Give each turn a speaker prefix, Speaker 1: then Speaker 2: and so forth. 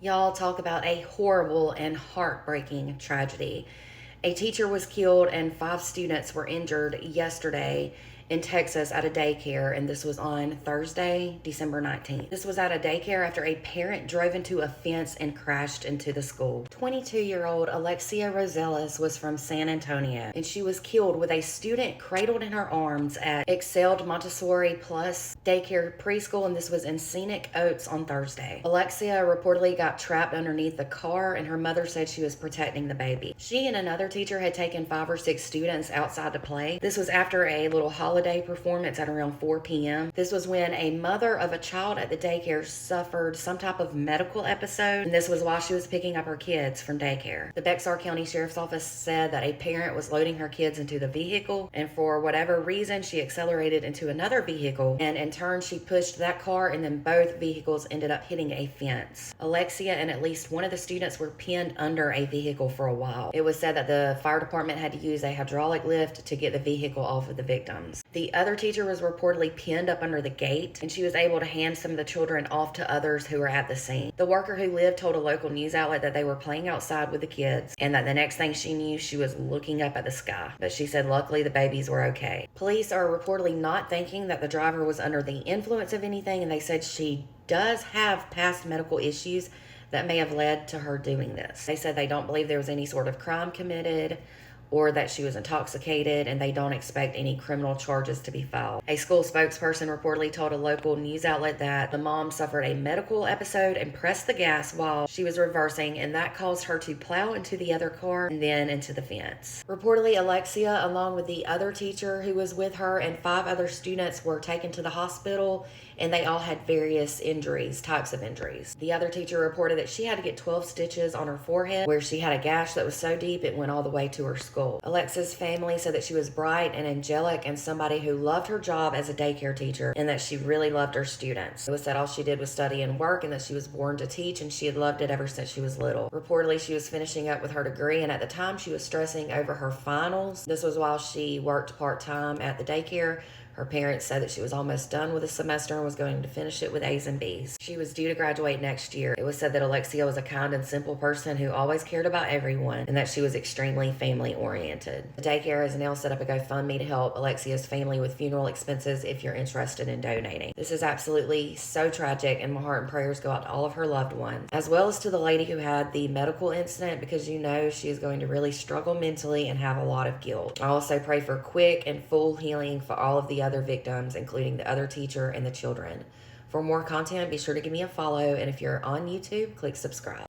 Speaker 1: Y'all, talk about a horrible and heartbreaking tragedy. A teacher was killed and 5 students were injured yesterday in Texas at a daycare, and this was on Thursday, December 19th. This was at a daycare after a parent drove into a fence and crashed into the school. 22-year-old Alexia Rosales was from San Antonio, and she was killed with a student cradled in her arms at Excelled Montessori Plus Daycare Preschool, and this was in Scenic Oaks on Thursday. Alexia reportedly got trapped underneath the car, and her mother said she was protecting the baby. She and another teacher had taken 5 or 6 students outside to play. This was after a little holiday performance at around 4 p.m. This was when a mother of a child at the daycare suffered some type of medical episode, and this was while she was picking up her kids from daycare. The Bexar County Sheriff's Office said that a parent was loading her kids into the vehicle, and for whatever reason, she accelerated into another vehicle, and in turn, she pushed that car, and then both vehicles ended up hitting a fence. Alexia and at least one of the students were pinned under a vehicle for a while. It was said that the fire department had to use a hydraulic lift to get the vehicle off of the victims. The other teacher was reportedly pinned up under the gate, and she was able to hand some of the children off to others who were at the scene. The worker who lived told a local news outlet that they were playing outside with the kids, and that the next thing she knew, she was looking up at the sky. But she said luckily the babies were okay. Police are reportedly not thinking that the driver was under the influence of anything, and they said she does have past medical issues that may have led to her doing this. They said they don't believe there was any sort of crime committed or that she was intoxicated, and they don't expect any criminal charges to be filed. A school spokesperson reportedly told a local news outlet that the mom suffered a medical episode and pressed the gas while she was reversing, and that caused her to plow into the other car and then into the fence. Reportedly, Alexia, along with the other teacher who was with her and 5 other students, were taken to the hospital, and they all had various types of injuries. The other teacher reported that she had to get 12 stitches on her forehead, where she had a gash that was so deep it went all the way to her skull. Alexia's family said that she was bright and angelic and somebody who loved her job as a daycare teacher, and that she really loved her students. It was said all she did was study and work, and that she was born to teach, and she had loved it ever since she was little. Reportedly, she was finishing up with her degree, and at the time she was stressing over her finals. This was while she worked part-time at the daycare. Her parents said that she was almost done with the semester and was going to finish it with A's and B's. She was due to graduate next year. It was said that Alexia was a kind and simple person who always cared about everyone, and that she was extremely family-oriented. The daycare has now set up a GoFundMe to help Alexia's family with funeral expenses if you're interested in donating. This is absolutely so tragic, and my heart and prayers go out to all of her loved ones, as well as to the lady who had the medical incident, because you know she is going to really struggle mentally and have a lot of guilt. I also pray for quick and full healing for all of the other victims, including the other teacher and the children. For more content, be sure to give me a follow, and if you're on YouTube, click subscribe.